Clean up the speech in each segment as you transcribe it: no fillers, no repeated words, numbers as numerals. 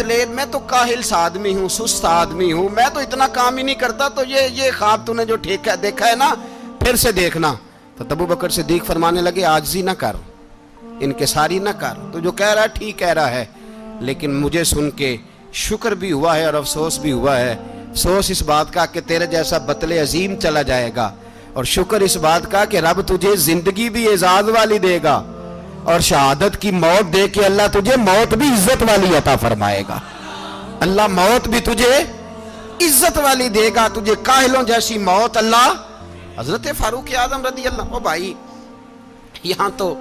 میں تو کاہل سا آدمی ہوں، سست آدمی ہوں، میں تو اتنا کام ہی نہیں کرتا، تو یہ خواب تو نے جو دیکھا ہے نا پھر سے دیکھنا۔ تو ابو بکر صدیق فرمانے لگے عاجزی نہ کر، انکساری نہ کر، تو جو کہہ رہا ہے ٹھیک کہہ رہا ہے، لیکن مجھے سن کے شکر بھی ہوا ہے اور افسوس بھی ہوا ہے۔ افسوس اس بات کا کہ تیرے جیسا بطل عظیم چلا جائے گا، اور شکر اس بات کا کہ رب تجھے زندگی بھی اعزاز والی دے گا، اور شہادت کی موت دے کے اللہ تجھے موت بھی عزت والی عطا فرمائے گا۔ اللہ موت بھی تجھے عزت والی دے گا، تجھے کاہلوں جیسی موت اللہ۔ حضرت فاروق اعظم رضی اللہ، بھائی یہاں تو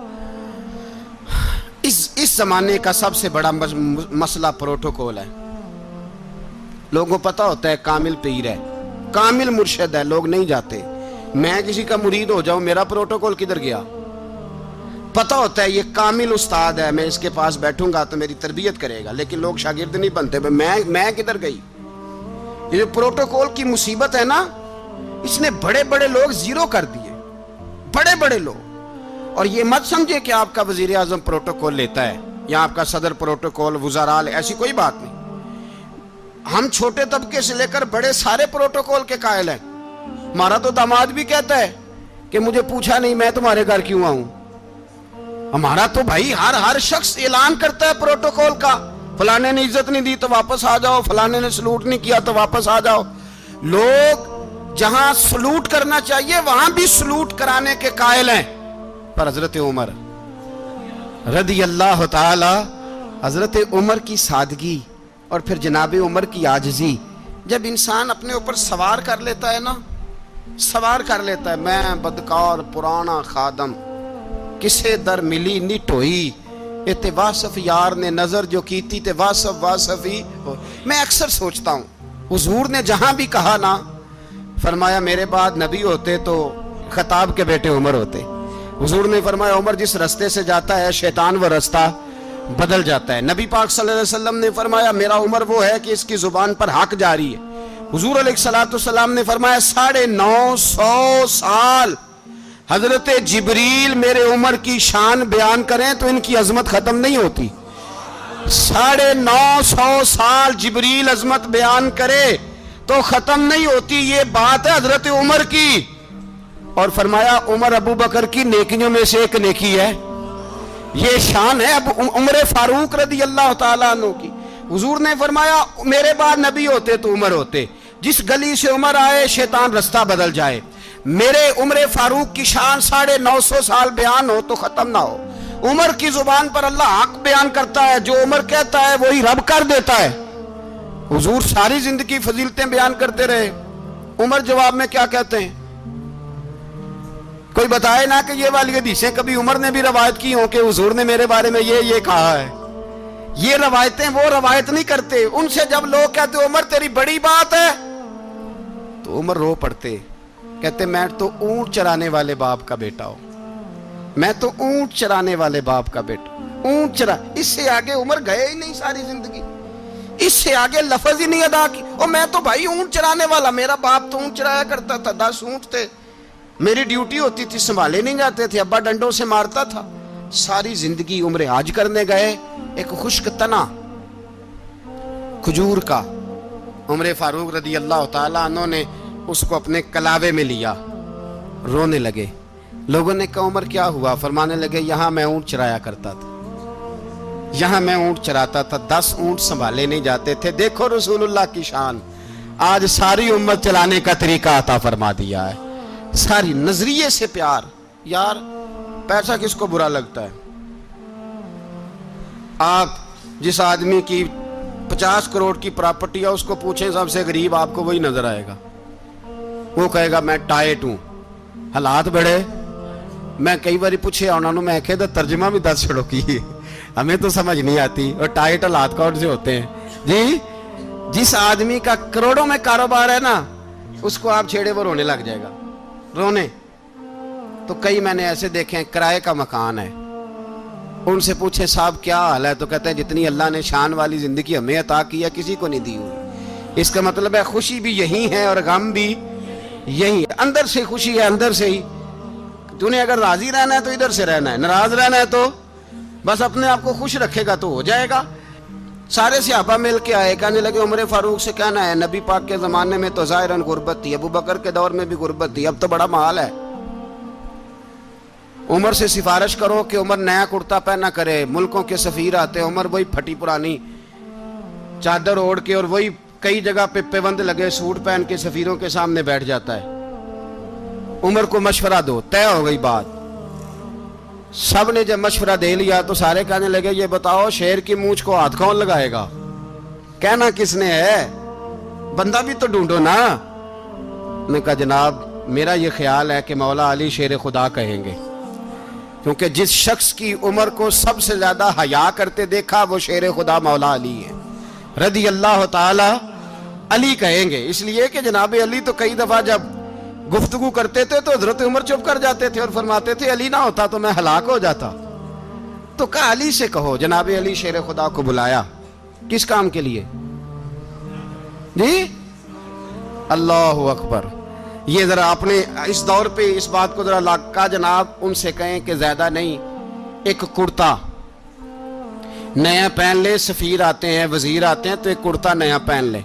اس زمانے کا سب سے بڑا مسئلہ پروٹوکول ہے۔ لوگوں پتہ ہوتا ہے کامل پیر ہے، کامل مرشد ہے، لوگ نہیں جاتے۔ میں کسی کا مرید ہو جاؤں، میرا پروٹوکول کدھر گیا؟ پتہ ہوتا ہے یہ کامل استاد ہے، میں اس کے پاس بیٹھوں گا تو میری تربیت کرے گا، لیکن لوگ شاگرد نہیں بنتے۔ میں کدھر گئی؟ یہ جو پروٹوکول کی مصیبت ہے نا، اس نے بڑے بڑے لوگ زیرو کر دیے، بڑے بڑے لوگ۔ اور یہ مت سمجھے کہ آپ کا وزیر اعظم پروٹوکول لیتا ہے یا آپ کا صدر پروٹوکول، وزراء، ایسی کوئی بات نہیں۔ ہم چھوٹے طبقے سے لے کر بڑے سارے پروٹوکول کے قائل ہیں۔ ہمارا تو داماد بھی کہتا ہے کہ مجھے پوچھا نہیں، میں تمہارے گھر کیوں آؤں۔ ہمارا تو بھائی ہر شخص اعلان کرتا ہے پروٹوکول کا، فلانے نے عزت نہیں دی تو واپس آ جاؤ، فلانے نے سلوٹ نہیں کیا تو واپس آ جاؤ۔ لوگ جہاں سلوٹ کرنا چاہیے وہاں بھی سلوٹ کرانے کے قائل ہیں۔ پر حضرت عمر رضی اللہ تعالی، حضرت عمر کی سادگی اور پھر جناب عمر کی عاجزی، جب انسان اپنے اوپر سوار کر لیتا ہے نا، سوار کر لیتا ہے، میں بدکار پرانا خادم، کسے در ملی نٹ ہوئی، تے واصف یار نے نظر جو کی تھی تے واصف ہی ہو۔ میں اکثر سوچتا ہوں حضور نے جہاں بھی کہا نا، فرمایا میرے بعد نبی ہوتے تو خطاب کے بیٹے عمر ہوتے۔ حضور نے فرمایا عمر جس رستے سے جاتا ہے شیطان وہ رستہ بدل جاتا ہے۔ نبی پاک صلی اللہ علیہ وسلم نے فرمایا میرا عمر وہ ہے کہ اس کی زبان پر حق جاری ہے۔ حضور علیہ السلام نے فرمایا 950 سال حضرت جبریل میرے عمر کی شان بیان کریں تو ان کی عظمت ختم نہیں ہوتی۔ 950 سال جبریل عظمت بیان کرے تو ختم نہیں ہوتی۔ یہ بات ہے حضرت عمر کی، اور فرمایا عمر ابو بکر کی نیکیوں میں سے ایک نیکی ہے، یہ شان ہے اب عمر فاروق رضی اللہ تعالیٰ عنہ کی۔ حضور نے فرمایا میرے بعد نبی ہوتے تو عمر ہوتے، جس گلی سے عمر آئے شیطان رستہ بدل جائے۔ میرے عمر فاروق کی شان 950 سال بیان ہو تو ختم نہ ہو۔ عمر کی زبان پر اللہ حق بیان کرتا ہے، جو عمر کہتا ہے وہی رب کر دیتا ہے۔ حضور ساری زندگی فضیلتیں بیان کرتے رہے، عمر جواب میں کیا کہتے ہیں؟ کوئی بتائے نا کہ یہ والی حدیثیں کبھی عمر نے بھی روایت کی ہوں کہ حضور نے میرے بارے میں یہ کہا ہے۔ یہ روایتیں وہ روایت نہیں کرتے، ان سے جب لوگ کہتے عمر تیری بڑی بات ہے تو عمر رو پڑتے، کہتے میں تو اونٹ چرانے والے باپ کا بیٹا ہوں، میں تو اونٹ چرانے والے باپ کا بیٹا، اونٹ چرا۔ اس سے آگے عمر گئے ہی نہیں ساری زندگی، اس سے آگے لفظ ہی نہیں ادا کی۔ اور میں تو بھائی اونٹ چرانے والا، میرا باپ تو اونٹ چرایا کرتا تھا، 10 اونٹ تھے، میری ڈیوٹی ہوتی تھی، سنبھالے نہیں جاتے تھے، ابا ڈنڈوں سے مارتا تھا۔ ساری زندگی عمر حج کرنے گئے، ایک خشک تنا کھجور کا عمر فاروق رضی اللہ تعالیٰ عنہ نے اس کو اپنے کلاوے میں لیا، رونے لگے۔ لوگوں نے کہا عمر کیا ہوا؟ فرمانے لگے یہاں میں اونٹ چرایا کرتا تھا، یہاں میں اونٹ چراتا تھا، 10 اونٹ سنبھالے نہیں جاتے تھے۔ دیکھو رسول اللہ کی شان، آج ساری امت چلانے کا طریقہ عطا فرما دیا ہے، ساری نظریے سے پیار۔ یار پیسہ کس کو برا لگتا ہے؟ آپ جس آدمی کی 50 کروڑ کی پراپرٹی ہے اس کو پوچھیں سب سے غریب، آپ کو وہی نظر آئے گا، وہ کہے گا میں ٹائٹ ہوں۔ حالات بڑے، میں کئی باری پوچھے انہوں نے، میں کہتا ترجمہ بھی 10 چھڑوں کی، ہمیں تو سمجھ نہیں آتی، اور ٹائٹ حالات کون سے ہوتے ہیں جی؟ جس آدمی کا کروڑوں میں کاروبار ہے نا، اس کو آپ چھیڑے وہ رونے لگ جائے گا، رونے۔ تو کئی میں نے ایسے دیکھے ہیں کرائے کا مکان ہے، ان سے پوچھے صاحب کیا حال ہے، تو کہتے ہیں جتنی اللہ نے شان والی زندگی ہمیں عطا کی ہے کسی کو نہیں دی ہوئی۔ اس کا مطلب ہے خوشی بھی یہی ہے اور غم بھی یہی ہے، اندر سے خوشی ہے، اندر سے ہی۔ تو نے اگر راضی رہنا ہے تو ادھر سے رہنا ہے، ناراض رہنا ہے تو بس اپنے آپ کو خوش رکھے گا تو ہو جائے گا۔ سارے صحابہ مل کے آئے، کہنے لگے عمر فاروق سے کہنا ہے نبی پاک کے زمانے میں تو ظاہراً غربت تھی، ابو بکر کے دور میں بھی غربت تھی، اب تو بڑا مال ہے، عمر سے سفارش کرو کہ عمر نیا کرتا پہنا کرے۔ ملکوں کے سفیر آتے ہیں، عمر وہی پھٹی پرانی چادر اوڑھ کے اور وہی کئی جگہ پہ پیوند لگے سوٹ پہن کے سفیروں کے سامنے بیٹھ جاتا ہے۔ عمر کو مشورہ دو، طے ہو گئی بات۔ سب نے جب مشورہ دے لیا تو سارے کہنے لگے یہ بتاؤ شیر کی مونچھ کو ہاتھ کون لگائے گا؟ کہنا کس نے ہے؟ بندہ بھی تو ڈھونڈو نا۔ نے کہا جناب میرا یہ خیال ہے کہ مولا علی شیر خدا کہیں گے، کیونکہ جس شخص کی عمر کو سب سے زیادہ حیا کرتے دیکھا وہ شیر خدا مولا علی ہے رضی اللہ تعالی علی کہیں گے، اس لیے کہ جناب علی تو کئی دفعہ جب گفتگو کرتے تھے تو حضرت عمر چپ کر جاتے تھے اور فرماتے تھے علی نہ ہوتا تو میں ہلاک ہو جاتا۔ تو کہا علی سے کہو۔ جناب علی شیر خدا کو بلایا، کس کام کے لیے؟ جی اللہ اکبر۔ یہ ذرا اپنے اس دور پہ اس بات کو ذرا لاکا جناب ان سے کہیں کہ زیادہ نہیں، ایک کرتا نیا پہن لے، سفیر آتے ہیں وزیر آتے ہیں تو ایک کرتا نیا پہن لے۔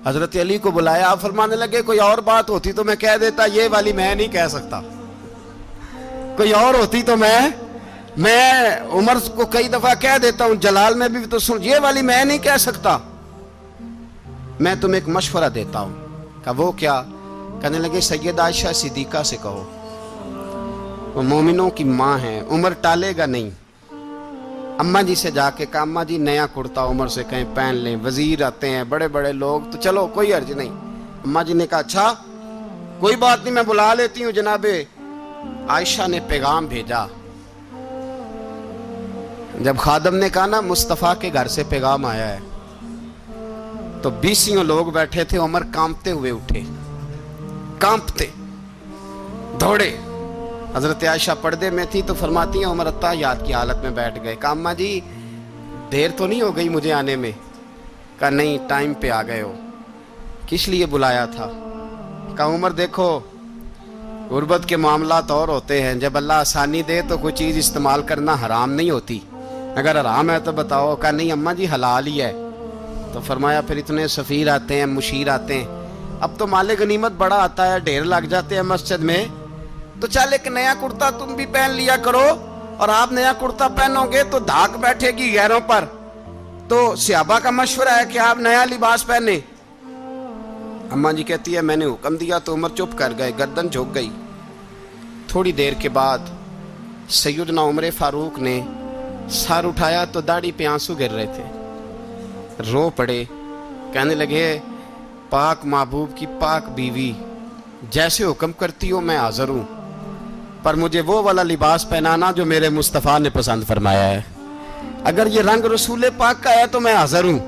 حضرت علی کو بلایا، آپ فرمانے لگے کوئی اور بات ہوتی تو میں کہہ دیتا، یہ والی میں نہیں کہہ سکتا، کوئی اور ہوتی تو میں عمر کو کئی دفعہ کہہ دیتا ہوں، جلال میں بھی تو سن، یہ والی میں نہیں کہہ سکتا، میں تمہیں ایک مشورہ دیتا ہوں۔ کہا وہ کیا؟ کہنے لگے سید عائشہ صدیقہ سے کہو، وہ مومنوں کی ماں ہیں، عمر ٹالے گا نہیں۔ اماں جی سے جا کے کہا اماں جی نیا کرتا عمر سے کہیں پہن لیں، وزیر آتے ہیں بڑے بڑے لوگ تو چلو کوئی حرج نہیں۔ اماں جی نے کہا اچھا کوئی بات نہیں میں بلا لیتی ہوں۔ جناب عائشہ نے پیغام بھیجا، جب خادم نے کہا نا مصطفیٰ کے گھر سے پیغام آیا ہے تو 20 لوگ بیٹھے تھے، عمر کانپتے ہوئے اٹھے، کانپتے دوڑے۔ حضرت عائشہ پردے میں تھی تو فرماتی ہیں عمر اتحیات کی حالت میں بیٹھ گئے۔ کہا اماں جی دیر تو نہیں ہو گئی مجھے آنے میں؟ کہا نہیں ٹائم پہ آ گئے ہو۔ کس لیے بلایا تھا؟ کہا عمر دیکھو غربت کے معاملات اور ہوتے ہیں، جب اللہ آسانی دے تو کوئی چیز استعمال کرنا حرام نہیں ہوتی، اگر حرام ہے تو بتاؤ۔ کہا نہیں اماں جی حلال ہی ہے۔ تو فرمایا پھر اتنے سفیر آتے ہیں مشیر آتے ہیں، اب تو مال غنیمت بڑا آتا ہے، ڈھیر لگ جاتے ہیں مسجد میں، تو چل ایک نیا کرتا تم بھی پہن لیا کرو، اور آپ نیا کرتا پہنو گے تو دھاک بیٹھے گی غیروں پر۔ تو صحابہ کا مشورہ ہے کہ آپ نیا لباس پہنے۔ اماں جی کہتی ہے میں نے حکم دیا تو عمر چپ کر گئے، گردن جھک گئی۔ تھوڑی دیر کے بعد سیدنا عمر فاروق نے سر اٹھایا تو داڑھی پہ آنسو گر رہے تھے، رو پڑے، کہنے لگے پاک محبوب کی پاک بیوی جیسے حکم کرتی ہو میں حاضر ہوں، پر مجھے وہ والا لباس پہنانا جو میرے مصطفیٰ نے پسند فرمایا ہے، اگر یہ رنگ رسول پاک کا ہے تو میں حاضر ہوں،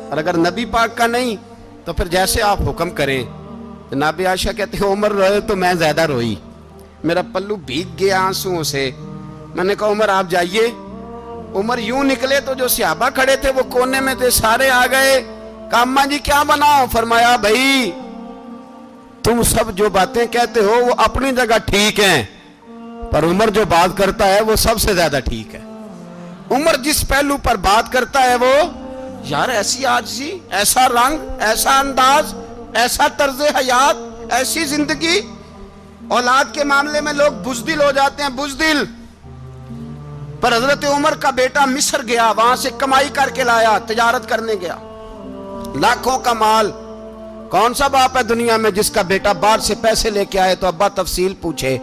اور اگر نبی پاک کا نہیں تو پھر جیسے آپ حکم کریں۔ جناب عائشہ کہتے ہیں عمر روئے تو میں زیادہ روئی، میرا پلو بھیگ گیا آنسوؤں سے۔ میں نے کہا عمر آپ جائیے۔ عمر یوں نکلے تو جو صحابہ کھڑے تھے وہ کونے میں تھے، سارے آ گئے۔ کہا اماں جی کیا بناؤ؟ فرمایا بھائی تم سب جو باتیں کہتے ہو وہ اپنی جگہ ٹھیک ہیں، پر عمر جو بات کرتا ہے وہ سب سے زیادہ ٹھیک ہے۔ عمر جس پہلو پر بات کرتا ہے وہ یار ایسی عاجزی، ایسا رنگ، ایسا انداز، ایسا طرز حیات، ایسی زندگی۔ اولاد کے معاملے میں لوگ بزدل ہو جاتے ہیں، بزدل، پر حضرت عمر کا بیٹا مصر گیا، وہاں سے کمائی کر کے لایا، تجارت کرنے گیا، لاکھوں کا مال۔ کون سا باپ ہے دنیا میں جس کا بیٹا باہر سے پیسے لے کے آئے تو ابا تفصیل پوچھے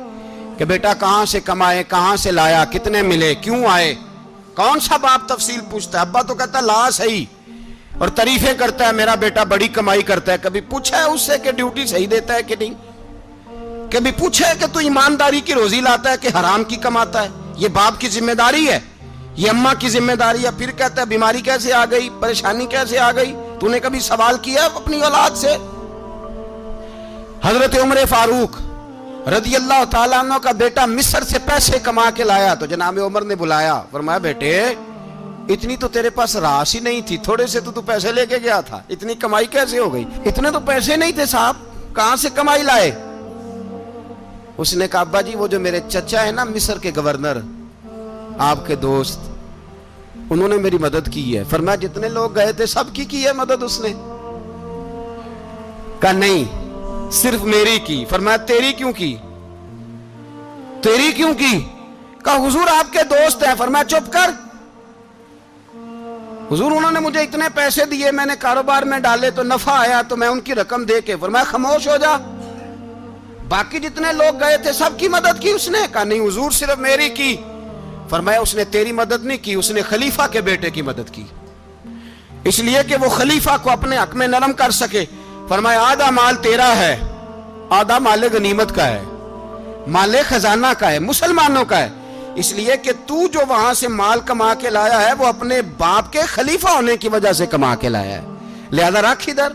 کہ بیٹا کہاں سے کمائے، کہاں سے لایا، کتنے ملے، کیوں آئے؟ کون سا باپ تفصیل پوچھتا ہے؟ ابا تو کہتا ہے لا صحیح، اور تعریفیں کرتا ہے میرا بیٹا بڑی کمائی کرتا ہے۔ کبھی پوچھا ہے اس سے کہ ڈیوٹی صحیح دیتا ہے کہ نہیں؟ کبھی پوچھا ہے کہ تو ایمانداری کی روزی لاتا ہے کہ حرام کی کماتا ہے؟ یہ باپ کی ذمہ داری ہے، یہ اماں کی ذمہ داری ہے۔ پھر کہتا ہے بیماری کیسے آ گئی، پریشانی کیسے آ گئی؟ تو نے کبھی سوال کیا اپنی اولاد سے؟ حضرت عمر فاروق رضی اللہ تعالیٰ عنہ کا بیٹا مصر سے پیسے کما کے لایا تو جناب عمر نے بلایا، فرمایا بیٹے اتنی تو تیرے پاس راس ہی نہیں تھی، تھوڑے سے تو پیسے لے کے گیا تھا، اتنی کمائی کیسے ہو گئی؟ اتنے تو پیسے نہیں تھے صاحب، کہاں سے کمائی لائے؟ اس نے کہا ابا جی وہ جو میرے چچا ہے نا مصر کے گورنر، آپ کے دوست، انہوں نے میری مدد کی ہے. فرمایا جتنے لوگ گئے تھے سب کی ہے مدد اس نے؟ کہا نہیں صرف میری کی. فرمایا تیری کیوں کی؟ تیری کیوں کی؟ کہا حضور آپ کے دوست ہیں. فرمایا چپ کر حضور انہوں نے مجھے اتنے پیسے دیے, میں نے کاروبار میں ڈالے تو نفع آیا تو میں ان کی رقم دے کے. فرمایا خاموش ہو جا, باقی جتنے لوگ گئے تھے سب کی مدد کی اس نے؟ کہا نہیں حضور صرف میری کی. فرمایا اس نے تیری مدد نہیں کی, اس نے خلیفہ کے بیٹے کی مدد کی, اس لیے کہ وہ خلیفہ کو اپنے حق میں نرم کر سکے. فرمایا آدھا مال تیرا ہے, آدھا مال غنیمت کا ہے, مال خزانہ کا ہے, مسلمانوں کا ہے, اس لیے کہ تو جو وہاں سے مال کما کے لایا ہے وہ اپنے باپ کے خلیفہ ہونے کی وجہ سے کما کے لایا ہے, لہذا رکھ ادھر.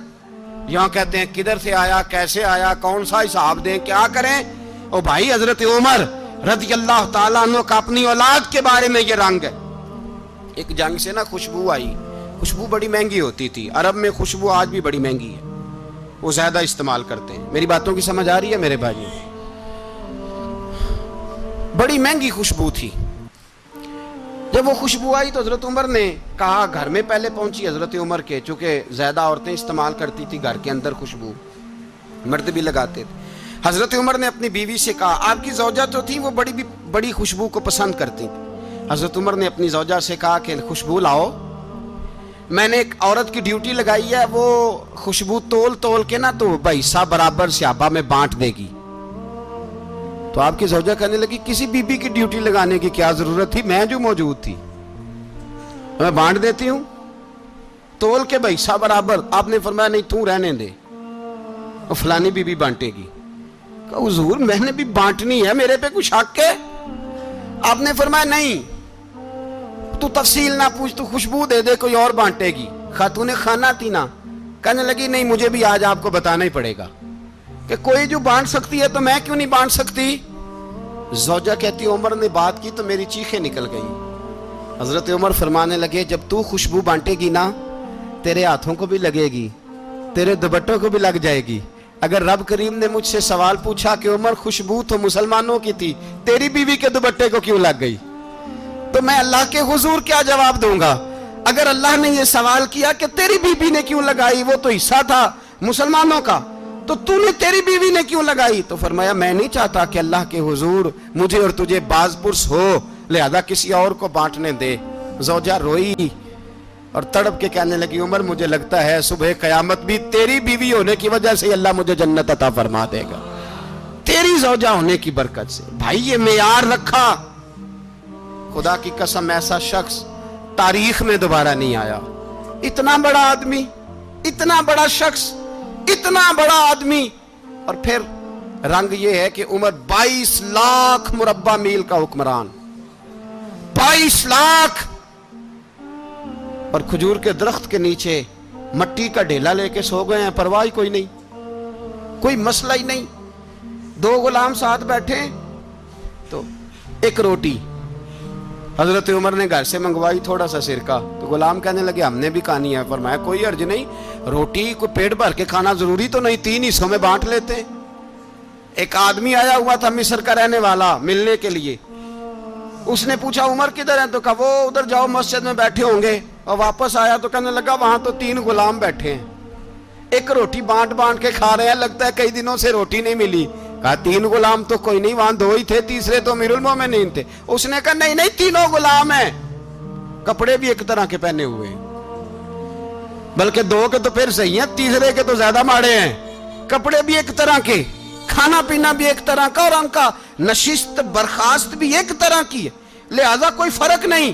یہاں کہتے ہیں کدھر سے آیا, کیسے آیا, کون سا حساب دیں, کیا کریں. او بھائی حضرت عمر رضی اللہ تعالیٰ عنہ کا اپنی اولاد کے بارے میں یہ رنگ ہے. ایک جنگ سے نا خوشبو آئی, خوشبو بڑی مہنگی ہوتی تھی, عرب میں خوشبو آج بھی بڑی مہنگی ہے, وہ زیادہ استعمال کرتے ہیں. میری باتوں کی سمجھ آ رہی ہے میرے بھائی؟ بڑی مہنگی خوشبو تھی. جب وہ خوشبو آئی تو حضرت عمر نے کہا, گھر میں پہلے پہنچی حضرت عمر کے, چونکہ زیادہ عورتیں استعمال کرتی تھی گھر کے اندر خوشبو, مرد بھی لگاتے تھے. حضرت عمر نے اپنی بیوی سے کہا, آپ کی زوجہ جو تھی وہ بڑی خوشبو کو پسند کرتی تھی. حضرت عمر نے اپنی زوجہ سے کہا کہ خوشبو لاؤ, میں نے ایک عورت کی ڈیوٹی لگائی ہے, وہ خوشبو تول کے نا تو حصہ برابر صحابہ میں بانٹ دے گی. تو آپ کی زوجہ کہنے لگی کسی بی بی کی ڈیوٹی لگانے کی کیا ضرورت تھی, میں جو موجود تھی میں بانٹ دیتی ہوں تول کے حصہ برابر. آپ نے فرمایا نہیں تو رہنے دے, اور فلانی بی بی بانٹے گی. کہا حضور میں نے بھی بانٹنی ہے, میرے پہ کچھ حق ہے؟ آپ نے فرمایا نہیں, تو تفصیل نہ پوچھ, تو خوشبو دے دے, کوئی اور بانٹے گی. خاتون خانہ تھی نا, کہنے لگی نہیں مجھے بھی آج آپ کو بتانا ہی پڑے گا کہ کوئی جو بانٹ سکتی ہے تو میں کیوں نہیں بانٹ سکتی. زوجہ کہتی عمر نے بات کی تو میری چیخیں نکل گئی. حضرت عمر فرمانے لگے جب تو خوشبو بانٹے گی نا تیرے ہاتھوں کو بھی لگے گی, تیرے دوپٹوں کو بھی لگ جائے گی. اگر رب کریم نے مجھ سے سوال پوچھا کہ عمر خوشبو تو مسلمانوں کی تھی, تیری بیوی کے دوپٹے کو کیوں لگ گئی, تو میں اللہ کے حضور کیا جواب دوں گا؟ اگر اللہ نے یہ سوال کیا کہ تیری بیوی نے کیوں لگائی, وہ تو حصہ تھا مسلمانوں کا, تو نے تیری بیوی نے کیوں لگائی؟ تو فرمایا میں نہیں چاہتا کہ اللہ کے حضور مجھے اور تجھے باز پرس ہو, لہذا کسی اور کو بانٹنے دے. زوجہ روئی اور تڑپ کے کہنے لگی عمر مجھے لگتا ہے صبح قیامت بھی تیری بیوی ہونے کی وجہ سے اللہ مجھے جنت عطا فرما دے گا, تیری زوجہ ہونے کی برکت سے. بھائی یہ معیار رکھا, خدا کی قسم ایسا شخص تاریخ میں دوبارہ نہیں آیا. اتنا بڑا آدمی, اتنا بڑا شخص, اتنا بڑا آدمی, اور پھر رنگ یہ ہے کہ عمر 22 لاکھ مربع میل کا حکمران, 22 لاکھ, اور کھجور کے درخت کے نیچے مٹی کا ڈھیلا لے کے سو گئے ہیں, پرواہ کوئی نہیں, کوئی مسئلہ ہی نہیں. 2 غلام ساتھ بیٹھے تو ایک روٹی حضرت عمر نے گھر سے منگوائی, تھوڑا سا سرکہ, تو غلام کہنے لگے ہم نے بھی کھانی ہے. فرمایا کوئی حرج نہیں, روٹی کو پیٹ بھر کے کھانا ضروری تو نہیں, 3 حصوں میں بانٹ لیتے. ایک آدمی آیا ہوا تھا مصر کا رہنے والا ملنے کے لیے, اس نے پوچھا عمر کدھر ہیں, تو کہا وہ ادھر جاؤ مسجد میں بیٹھے ہوں گے. اور واپس آیا تو کہنے لگا وہاں تو 3 غلام بیٹھے ہیں, ایک روٹی بانٹ کے کھا رہے ہیں, لگتا ہے کئی دنوں سے روٹی نہیں ملی. کہا 3 غلام تو کوئی نہیں, وہاں 2 ہی تھے, تیسرے تو امیر المومنین تھے. اس نے کہا نہیں 3 غلام ہیں, کپڑے بھی ایک طرح کے پہنے ہوئے, بلکہ 2 کے تو پھر صحیح ہیں, تیسرے کے تو زیادہ ماڑے ہیں. کپڑے بھی ایک طرح کے, کھانا پینا بھی ایک طرح کا, اور ان کا نشست برخاست بھی ایک طرح کی ہے, لہذا کوئی فرق نہیں.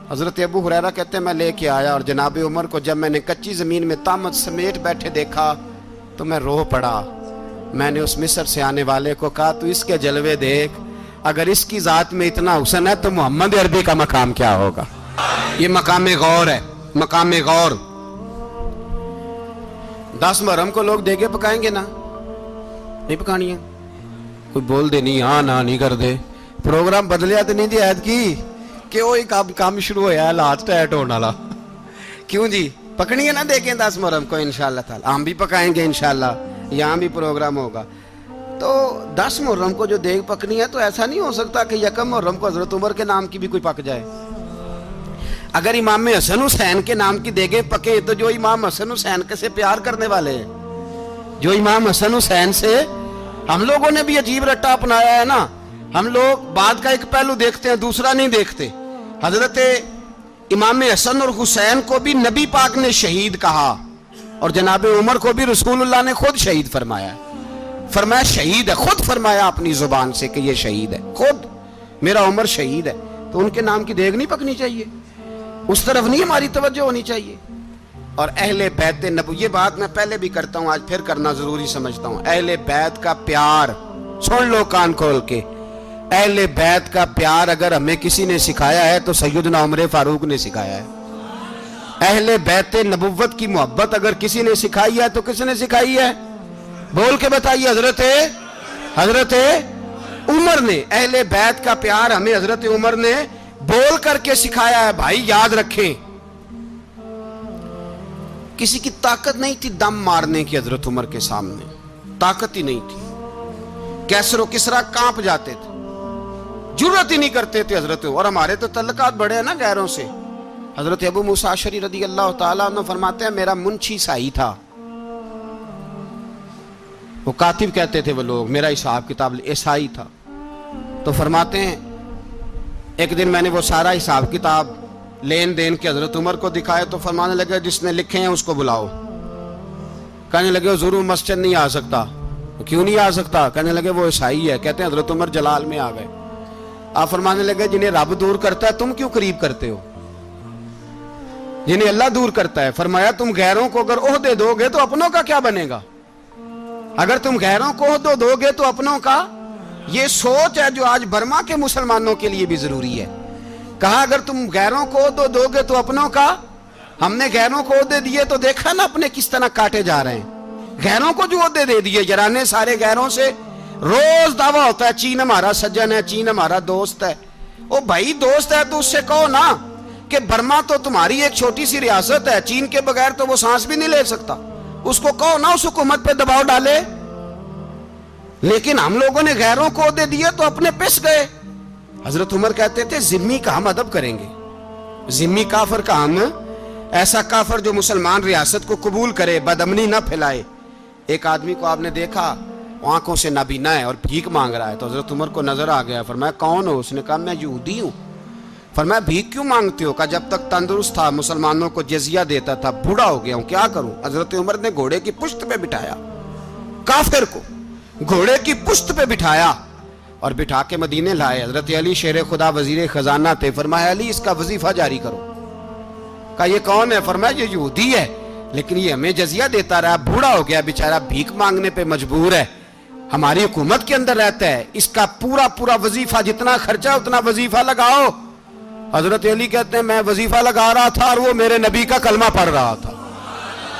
حضرت ابو ہریرہ کہتے ہیں میں لے کے آیا, اور جناب عمر کو جب میں نے کچی زمین میں تامت سمیٹ بیٹھے دیکھا تو میں رو پڑا. میں نے اس مصر سے آنے والے کو کہا تو اس کے جلوے دیکھ, اگر اس کی ذات میں اتنا حسن ہے تو محمد عربی کا مقام کیا ہوگا. یہ مقام غور ہے, مقام غور. 10 محرم کو لوگ دیگے پکائیں گے نا, نہیں پکانی ہے, کوئی بول دے نہیں, ہاں نہ نہیں کر دے, پروگرام بدلیا تو نہیں دی عید کی کہ وہی کام شروع ہویا ہے لات ٹائٹ ہونے والا. کیوں جی, پکنی ہے نا دیکھیں 10 محرم کو انشاءاللہ تعالی, ہم بھی پکائیں گے انشاءاللہ, یہاں بھی پروگرام ہوگا. تو 10 محرم کو جو دیگ پکنی ہے تو ایسا نہیں ہو سکتا کہ 1 محرم کو حضرت عمر کے نام کی بھی کوئی پک جائے. اگر امام حسن حسین کے نام کی دیگیں پکے تو جو امام حسن حسین سے پیار کرنے والے ہیں، جو امام حسن حسین سے، ہم لوگوں نے بھی عجیب رٹا اپنایا ہے نا، ہم لوگ بات کا ایک پہلو دیکھتے ہیں دوسرا نہیں دیکھتے۔ حضرت امام حسن اور حسین کو بھی نبی پاک نے شہید کہا، اور جناب عمر کو بھی رسول اللہ نے خود شہید فرمایا، فرمایا شہید ہے، خود فرمایا اپنی زبان سے کہ یہ شہید ہے، خود میرا عمر شہید ہے۔ تو ان کے نام کی دیگ نہیں پکنی چاہیے، اس طرف نہیں ہماری توجہ ہونی چاہیے۔ اور اہل بیت نبوی، یہ بات میں پہلے بھی کرتا ہوں، آج پھر کرنا ضروری سمجھتا ہوں، اہل بیت کا پیار، سن لو کان کھول کے، اہل بیت کا پیار اگر ہمیں کسی نے سکھایا ہے تو سیدنا عمر فاروق نے سکھایا ہے۔ اہل بیت نبوت کی محبت اگر کسی نے سکھائی ہے تو کس نے سکھائی ہے؟ بول کے بتائیے، حضرت عمر نے۔ اہل بیت کا پیار ہمیں حضرت عمر نے بول کر کے سکھایا ہے۔ بھائی یاد رکھیں، کسی کی طاقت نہیں تھی دم مارنے کی حضرت عمر کے سامنے، طاقت ہی نہیں تھی، کیسر و کسرا کانپ جاتے تھے، جرت ہی نہیں کرتے تھے حضرت۔ اور ہمارے تو تعلقات بڑے ہیں نا غیروں سے۔ حضرت ابو موسیٰ اشعری رضی اللہ تعالیٰ عنہ فرماتے ہیں میرا منشی سائی تھا، وہ کاتب کہتے تھے وہ لوگ، میرا حساب کتاب عیسائی تھا۔ تو فرماتے ہیں ایک دن میں نے وہ سارا حساب کتاب لین دین کے حضرت عمر کو دکھائے تو فرمانے لگے جس نے لکھے ہیں اس کو بلاؤ۔ کہنے لگے حضور مسجد نہیں آ سکتا۔ کیوں نہیں آ سکتا؟ کہنے لگے وہ عیسائی ہے۔ کہتے ہیں حضرت عمر جلال میں آ گئے۔ آپ فرمانے لگے جنہیں رب دور کرتا ہے تم کیوں قریب کرتے ہو؟ جنہیں اللہ دور کرتا ہے۔ فرمایا تم غیروں کو اگر عہدے دو گے تو اپنوں کا کیا بنے گا؟ اگر تم غیروں کو عہدے دو گے تو اپنوں کا۔ یہ سوچ ہے جو آج برما کے مسلمانوں کے لیے بھی ضروری ہے۔ کہا اگر تم غیروں کو عہدے دو گے تو اپنوں کا۔ ہم نے غیروں کو عہدے دیے تو دیکھا نا اپنے کس طرح کاٹے جا رہے ہیں۔ غیروں کو جو عہدے دے دیے، جرانے سارے غیروں سے، روز دعویٰ ہوتا ہے چین ہمارا سجن ہے، چین ہمارا دوست ہے۔ او بھائی دوست ہے تو اس سے کہو نا کہ برما تو تمہاری ایک چھوٹی سی ریاست ہے، چین کے بغیر تو وہ سانس بھی نہیں لے سکتا، اس کو کہو نا اس حکومت پہ دباؤ ڈالے۔ لیکن ہم لوگوں نے غیروں کو عہدے دیے تو اپنے پس گئے۔ حضرت عمر کہتے تھے ذمی کا ہم ادب کریں گے، ذمی کافر کا ہم، ایسا کافر جو مسلمان ریاست کو قبول کرے، بدامنی نہ پھیلائے۔ ایک آدمی کو آپ نے دیکھا آنکھوں سے نابینا ہے اور بھیک مانگ رہا ہے، تو حضرت عمر کو نظر آ گیا، فرمایا کون ہو؟ اس نے کہا میں یہودی ہوں۔ فرمایا بھیک کیوں مانگتے ہو؟ کہا جب تک تندرست تھا مسلمانوں کو جزیہ دیتا تھا، بوڑھا ہو گیا ہوں کیا کروں؟ حضرت عمر نے گھوڑے کی پشت پہ بٹھایا، کافر کو گھوڑے کی پشت پہ بٹھایا اور بٹھا کے مدینے لائے۔ حضرت علی شیر خدا وزیر خزانہ تھے، فرمایا علی اس کا وظیفہ جاری کرو۔ کہا یہ کون ہے؟ فرمایا یہ یہودی ہے لیکن یہ ہمیں جزیہ دیتا رہا، بوڑھا ہو گیا بیچارہ، بھیک مانگنے پہ مجبور ہے، ہماری حکومت کے اندر رہتا ہے، اس کا پورا وظیفہ جتنا خرچہ اتنا وظیفہ لگاؤ۔ حضرت علی کہتے ہیں میں وظیفہ لگا رہا تھا اور وہ میرے نبی کا کلمہ پڑھ رہا تھا،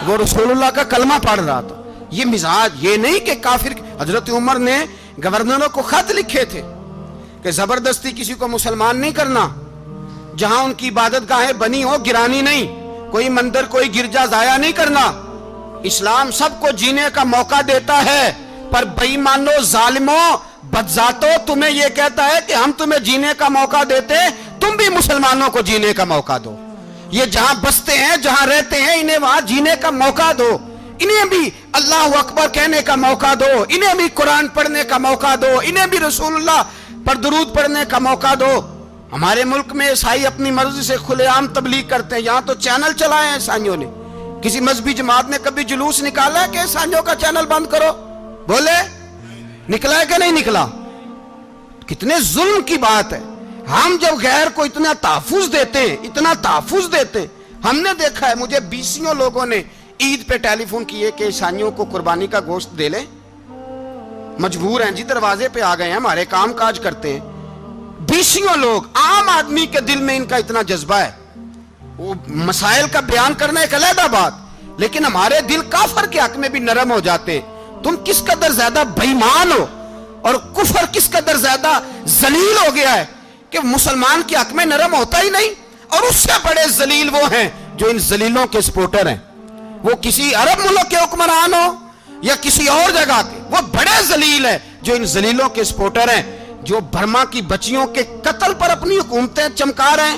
وہ رسول اللہ کا کلمہ پڑھ رہا تھا۔ یہ مزاج، یہ نہیں کہ کافر۔ حضرت عمر نے گورنروں کو خط لکھے تھے کہ زبردستی کسی کو مسلمان نہیں کرنا، جہاں ان کی عبادت گاہیں بنی ہو گرانی نہیں، کوئی مندر کوئی گرجا ضائع نہیں کرنا۔ اسلام سب کو جینے کا موقع دیتا ہے، پر بے ایمانو ظالموں بدذاتو تمہیں یہ کہتا ہے کہ ہم تمہیں جینے کا موقع دیتے، تم بھی مسلمانوں کو جینے کا موقع دو۔ یہ جہاں بستے ہیں جہاں رہتے ہیں انہیں وہاں جینے کا موقع دو، انہیں بھی اللہ اکبر کہنے کا موقع دو، انہیں بھی قرآن پڑھنے کا موقع دو، انہیں بھی رسول اللہ پر درود پڑھنے کا موقع دو۔ ہمارے ملک میں عیسائی اپنی مرضی سے کھلے عام تبلیغ کرتے ہیں، یہاں تو چینل چلائے ہیں عیسائیوں نے۔ کسی مذہبی جماعت نے کبھی جلوس نکالا ہے کہ عیسائیوں کا چینل بند کرو؟ بولے نکلا ہے کہ نہیں نکلا؟ کتنے ظلم کی بات ہے۔ ہم جب غیر کو اتنا تحفظ دیتے ہیں، اتنا تحفظ دیتے ہیں، ہم نے دیکھا ہے، مجھے بیسیوں لوگوں نے عید پہ ٹیلی فون کیے کہ عیسائیوں کو قربانی کا گوشت دے لیں، مجبور ہیں جی، دروازے پہ آ گئے ہیں، ہمارے کام کاج کرتے ہیں۔ بیسیوں لوگ، عام آدمی کے دل میں ان کا اتنا جذبہ ہے، وہ مسائل کا بیان کرنا ایک علیحدہ بات، لیکن ہمارے دل کافر کے حق میں بھی نرم ہو جاتے ہیں۔ تم کس قدر زیادہ بے ایمان ہو اور کفر کس قدر زیادہ ذلیل ہو گیا ہے کہ مسلمان کے حق میں نرم ہوتا ہی نہیں۔ اور اس سے بڑے ذلیل وہ ہیں جو ان ذلیلوں کے سپورٹر ہیں، وہ کسی عرب ملک کے حکمران ہو یا کسی اور جگہ کے، وہ بڑے ذلیل ہیں جو ان ذلیلوں کے سپورٹر ہیں، جو برما کی بچیوں کے قتل پر اپنی حکومتیں چمکا رہے ہیں،